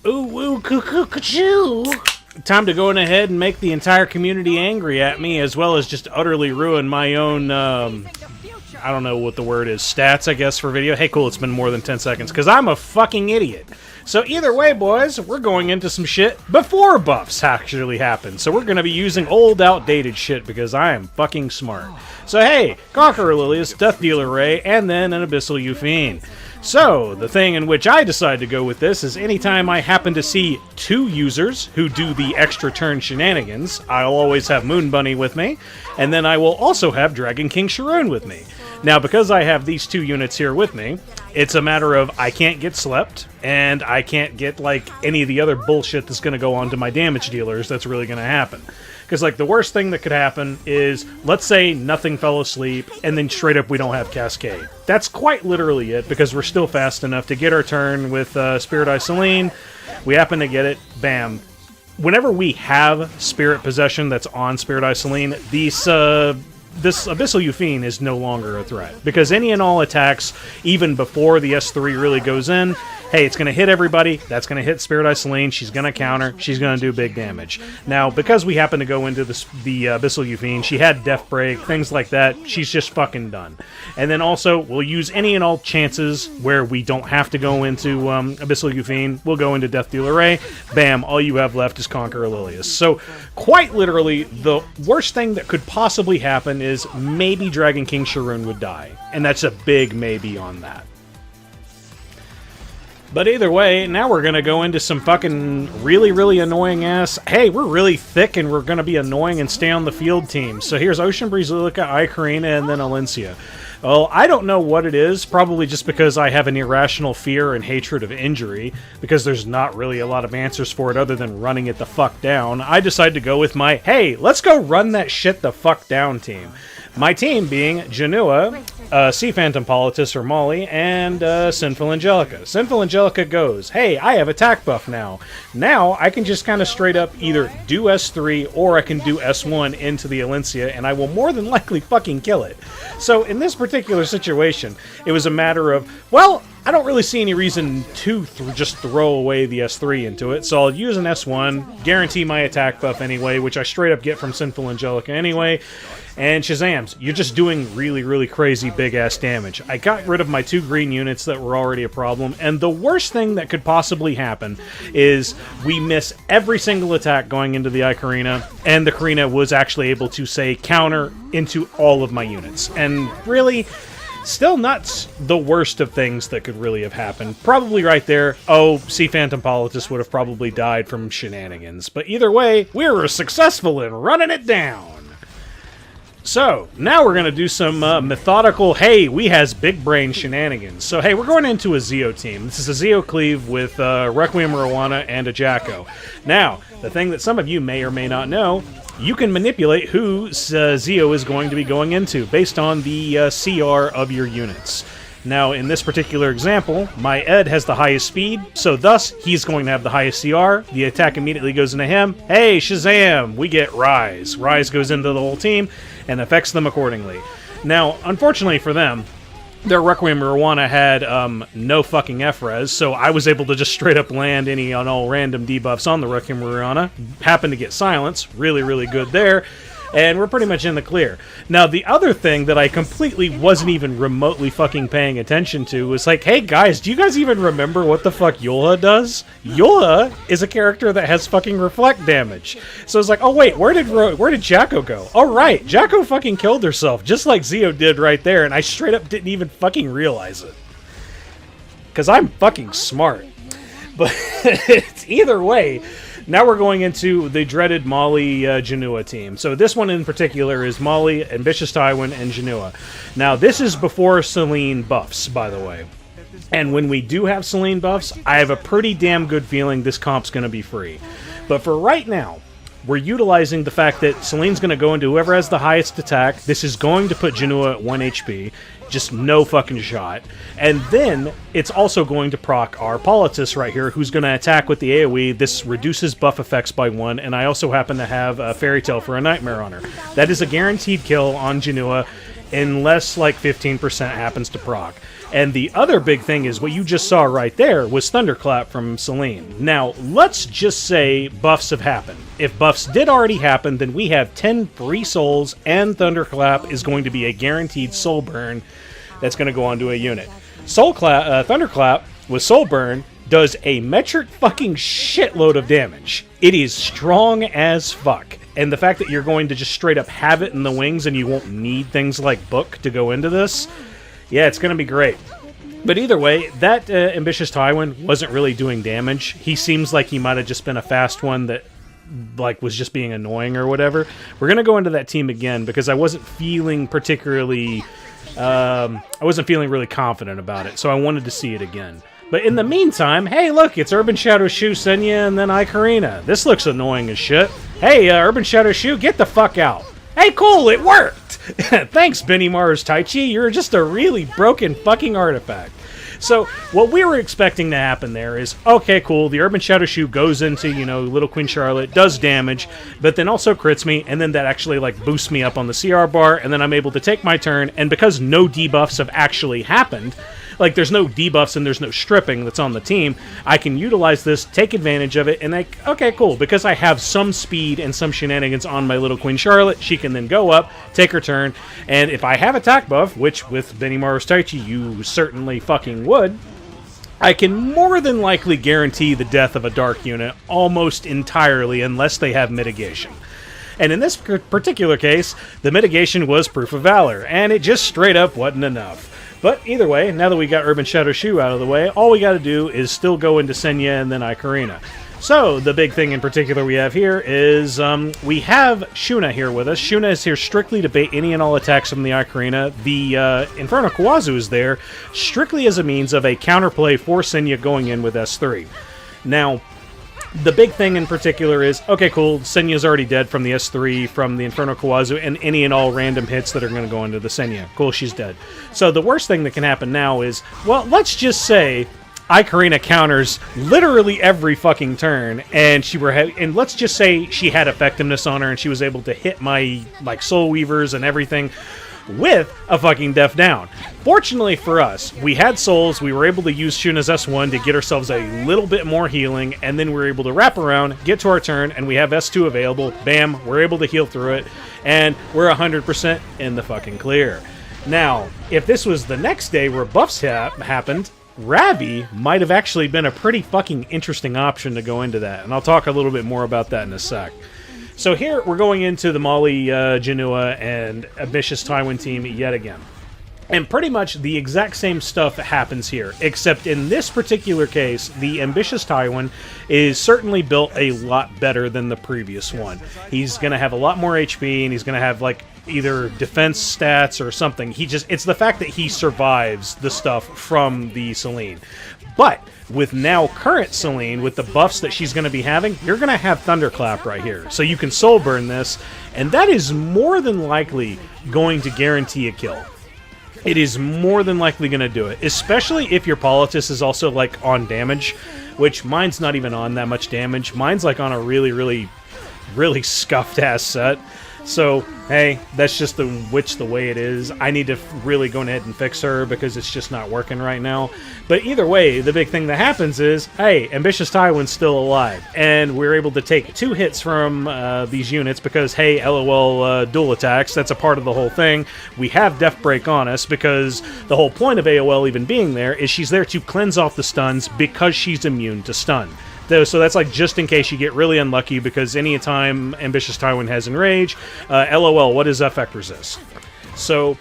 Ooh, ooh, cuckoo. Time to go on ahead and make the entire community angry at me, as well as just utterly ruin my own, I don't know what the word is, stats, I guess, for video. Hey, cool, it's been more than 10 seconds, because I'm a fucking idiot. So either way, boys, we're going into some shit before buffs actually happen. So we're going to be using old, outdated shit, because I am fucking smart. So hey, Conqueror Lilias, Death Dealer Ray, and then an Abyssal Yufine. So, the thing in which I decide to go with this is anytime I happen to see two users who do the extra turn shenanigans, I'll always have Moon Bunny with me, and then I will also have Dragon King Sharun with me. Now, because I have these two units here with me, it's a matter of I can't get slept, and I can't get, like, any of the other bullshit that's going to go on to my damage dealers that's really going to happen. Because, like, the worst thing that could happen is, let's say nothing fell asleep, and then straight up we don't have Cascade. That's quite literally it, because we're still fast enough to get our turn with Spirit Eye Celine. We happen to get it, bam. Whenever we have Spirit Possession that's on Spirit Eye Celine, this Abyssal Yufine is no longer a threat. Because any and all attacks, even before the S3 really goes in, hey, it's going to hit everybody, that's going to hit Spirit Eye Celine, she's going to counter, she's going to do big damage. Now, because we happen to go into the Abyssal Yufine, she had Death Break, things like that, she's just fucking done. And then also, we'll use any and all chances where we don't have to go into Abyssal Yufine, we'll go into Death Dealer Ray, bam, all you have left is Conqueror Lilias. So, quite literally, the worst thing that could possibly happen is maybe Dragon King Sharun would die. And that's a big maybe on that. But either way, now we're going to go into some fucking really, really annoying ass... Hey, we're really thick and we're going to be annoying and stay on the field team. So here's Ocean Breeze, Luluca, ae-KARINA, and then Alencia. Well, I don't know what it is, probably just because I have an irrational fear and hatred of injury, because there's not really a lot of answers for it other than running it the fuck down. I decided to go with my, hey, let's go run that shit the fuck down team. My team being Jenua, Sea Phantom Politis or Molly, and Sinful Angelica. Sinful Angelica goes, hey, I have attack buff now. Now I can just kind of straight up either do S3 or I can do S1 into the Alencia, and I will more than likely fucking kill it. So in this particular situation, it was a matter of, well, I don't really see any reason to just throw away the S3 into it, so I'll use an S1, guarantee my attack buff anyway, which I straight up get from Sinful Angelica anyway, and Shazams, you're just doing really, really crazy big-ass damage. I got rid of my two green units that were already a problem, and the worst thing that could possibly happen is we miss every single attack going into the ae-KARINA, and the KARINA was actually able to, say, counter into all of my units. And really... still not the worst of things that could really have happened. Probably right there, oh, Sea Phantom Politis would have probably died from shenanigans. But either way, we were successful in running it down. So, now we're going to do some methodical, hey, we has big brain shenanigans. So, hey, we're going into a Zeo team. This is a Zeo Cleave with Requiem, Roana, and a Jacko. Now, the thing that some of you may or may not know, you can manipulate who Zeo is going to be going into based on the CR of your units. Now, in this particular example, my Ed has the highest speed, so thus, he's going to have the highest CR. The attack immediately goes into him. Hey, Shazam! We get Rise. Rise goes into the whole team and affects them accordingly. Now, unfortunately for them, their Requiem Roana had no fucking F-Res, so I was able to just straight up land any and all random debuffs on the Requiem Roana. Happened to get Silence. Really, really good there. And we're pretty much in the clear. Now, the other thing that I completely wasn't even remotely fucking paying attention to was like, hey guys, do you guys even remember what the fuck Yulha does? Yulha is a character that has fucking reflect damage. So it's like, oh wait, where did Jacko go? Oh right, Jacko fucking killed herself, just like Zeo did right there, and I straight up didn't even fucking realize it. Because I'm fucking smart. But it's either way. Now we're going into the dreaded Molly Jenua team. So this one in particular is Molly, Ambitious Tywin, and Jenua. Now this is before Celine buffs, by the way. And when we do have Celine buffs, I have a pretty damn good feeling this comp's going to be free. But for right now, we're utilizing the fact that Celine's going to go into whoever has the highest attack. This is going to put Jenua at 1 HP. Just no fucking shot. And then it's also going to proc our Politis right here, who's going to attack with the AoE. This reduces buff effects by 1, and I also happen to have a Fairy Tale for a Nightmare on her. That is a guaranteed kill on Jenua. unless like 15% happens to proc. And the other big thing is what you just saw right there was Thunderclap from Celine. Now, let's just say buffs have happened. If buffs did already happen, then we have 10 free souls, and Thunderclap is going to be a guaranteed soul burn that's going to go onto a unit. Thunderclap with soul burn does a metric fucking shitload of damage. It is strong as fuck. And the fact that you're going to just straight up have it in the wings and you won't need things like Book to go into this, yeah, it's going to be great. But either way, that Ambitious Tywin wasn't really doing damage. He seems like he might have just been a fast one that like was just being annoying or whatever. We're going to go into that team again because I wasn't feeling particularly... I wasn't feeling really confident about it, so I wanted to see it again. But in the meantime, hey, look, it's Urban Shadow Shu, Senya, and then ae-KARINA. This looks annoying as shit. Hey, Urban Shadow Shu, get the fuck out. Hey, cool, it worked! Thanks, Benny Mars Taichi, you're just a really broken fucking artifact. So, what we were expecting to happen there is, okay, cool, the Urban Shadow Shu goes into, you know, Little Queen Charlotte, does damage, but then also crits me, and then that actually, like, boosts me up on the CR bar, and then I'm able to take my turn, and because no debuffs have actually happened, like, there's no debuffs and there's no stripping that's on the team, I can utilize this, take advantage of it, and like, okay, cool, because I have some speed and some shenanigans on my Little Queen Charlotte, she can then go up, take her turn, and if I have attack buff, which with Benny Mars Taichi you certainly fucking would, I can more than likely guarantee the death of a dark unit almost entirely unless they have mitigation. And in this particular case, the mitigation was Proof of Valor, and it just straight up wasn't enough. But either way, now that we got Urban Shadow Shu out of the way, all we got to do is still go into Senya and then ae-KARINA. So, the big thing in particular we have here is we have Shuna here with us. Shuna is here strictly to bait any and all attacks from the ae-KARINA. The Inferno Khawazu is there strictly as a means of a counterplay for Senya going in with S3. Now, the big thing in particular is, okay, cool, Senya's already dead from the S3, from the Inferno Khawazu, and any and all random hits that are going to go into the Senya. Cool, she's dead. So the worst thing that can happen now is, well, let's just say ae-KARINA counters literally every fucking turn, and and let's just say she had effectiveness on her, and she was able to hit my, like, Soul Weavers and everything with a fucking Death Down. Fortunately for us, we had souls, we were able to use Shuna's S1 to get ourselves a little bit more healing, and then we were able to wrap around, get to our turn, and we have S2 available. Bam, we're able to heal through it, and we're 100% in the fucking clear. Now, if this was the next day where buffs happened, Ravi might have actually been a pretty fucking interesting option to go into that, and I'll talk a little bit more about that in a sec. So here, we're going into the Molly, Jenua, and Ambitious Tywin team yet again. And pretty much the exact same stuff happens here, except in this particular case, the Ambitious Tywin is certainly built a lot better than the previous one. He's going to have a lot more HP, and he's going to have, like, either defense stats or something. It's the fact that he survives the stuff from the Celine. But with now current Celine, with the buffs that she's going to be having, you're going to have Thunderclap right here. So you can soul burn this, and that is more than likely going to guarantee a kill. It is more than likely going to do it, especially if your Politis is also, like, on damage, which mine's not even on that much damage. Mine's, like, on a really, really, really scuffed-ass set. So, hey, that's just the way it is. I need to really go ahead and fix her because it's just not working right now. But either way, the big thing that happens is, hey, Ambitious Tywin's still alive. And we're able to take 2 hits from these units because, hey, LOL dual attacks, that's a part of the whole thing. We have Death Break on us because the whole point of AOL even being there is she's there to cleanse off the stuns because she's immune to stun. So that's like just in case you get really unlucky, because any time Ambitious Tywin has Enrage, LOL, what does effect resist? So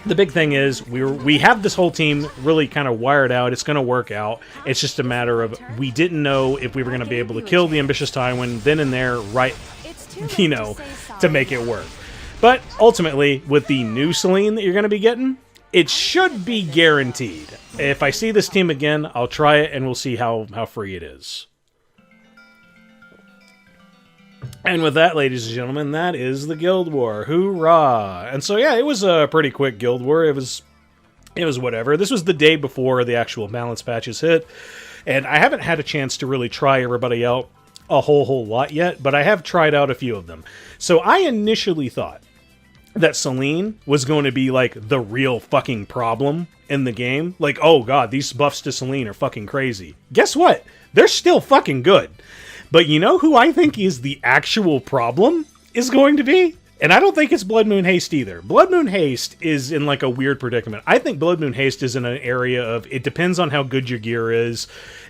the big thing is we have this whole team really kind of wired out. It's going to work out. It's just a matter of we didn't know if we were going to be able to kill the Ambitious Tywin then and there, right, you know, to make it work. But ultimately, with the new Celine that you're going to be getting, it should be guaranteed. If I see this team again, I'll try it and we'll see how free it is. And with that, ladies and gentlemen, that is the Guild War. Hoorah! And so, yeah, it was a pretty quick Guild War. It was whatever. This was the day before the actual balance patches hit, and I haven't had a chance to really try everybody out a whole lot yet, but I have tried out a few of them. So I initially thought, that Celine was going to be, like, the real fucking problem in the game. Like, oh god, these buffs to Celine are fucking crazy. Guess what? They're still fucking good. But you know who I think is the actual problem is going to be? And I don't think it's Blood Moon Haste either. Blood Moon Haste is in, like, a weird predicament. I think Blood Moon Haste is in an area of, it depends on how good your gear is,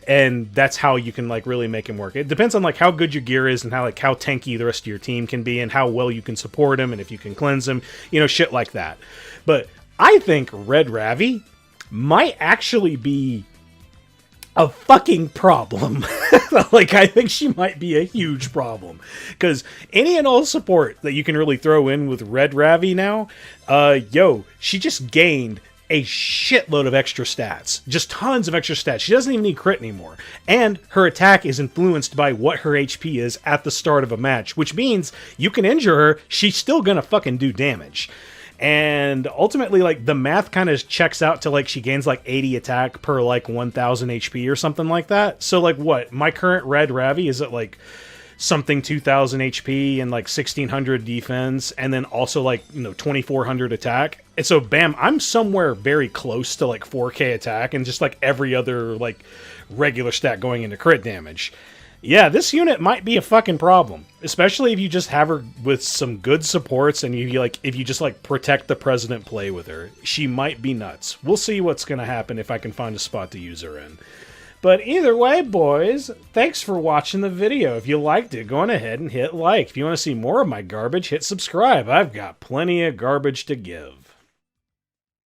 and that's how you can, like, really make him work. It depends on, like, how good your gear is and how, like, how tanky the rest of your team can be and how well you can support him and if you can cleanse him, you know, shit like that. But I think Red Ravi might actually be a fucking problem. Like, I think she might be a huge problem. Because any and all support that you can really throw in with Red Ravi now, she just gained a shitload of extra stats. Just tons of extra stats. She doesn't even need crit anymore. And her attack is influenced by what her HP is at the start of a match, which means you can injure her, she's still gonna fucking do damage. And ultimately, like, the math kind of checks out to, like, she gains, like, 80 attack per, like, 1,000 HP or something like that. So, like, what? My current Red Ravi is at, like, something 2,000 HP and, like, 1,600 defense, and then also, like, you know, 2,400 attack. And so, bam, I'm somewhere very close to, like, 4K attack and just, like, every other, like, regular stat going into crit damage. Yeah, this unit might be a fucking problem, especially if you just have her with some good supports and if you just like protect the president play with her. She might be nuts. We'll see what's going to happen if I can find a spot to use her in. But either way, boys, thanks for watching the video. If you liked it, go on ahead and hit like. If you want to see more of my garbage, hit subscribe. I've got plenty of garbage to give.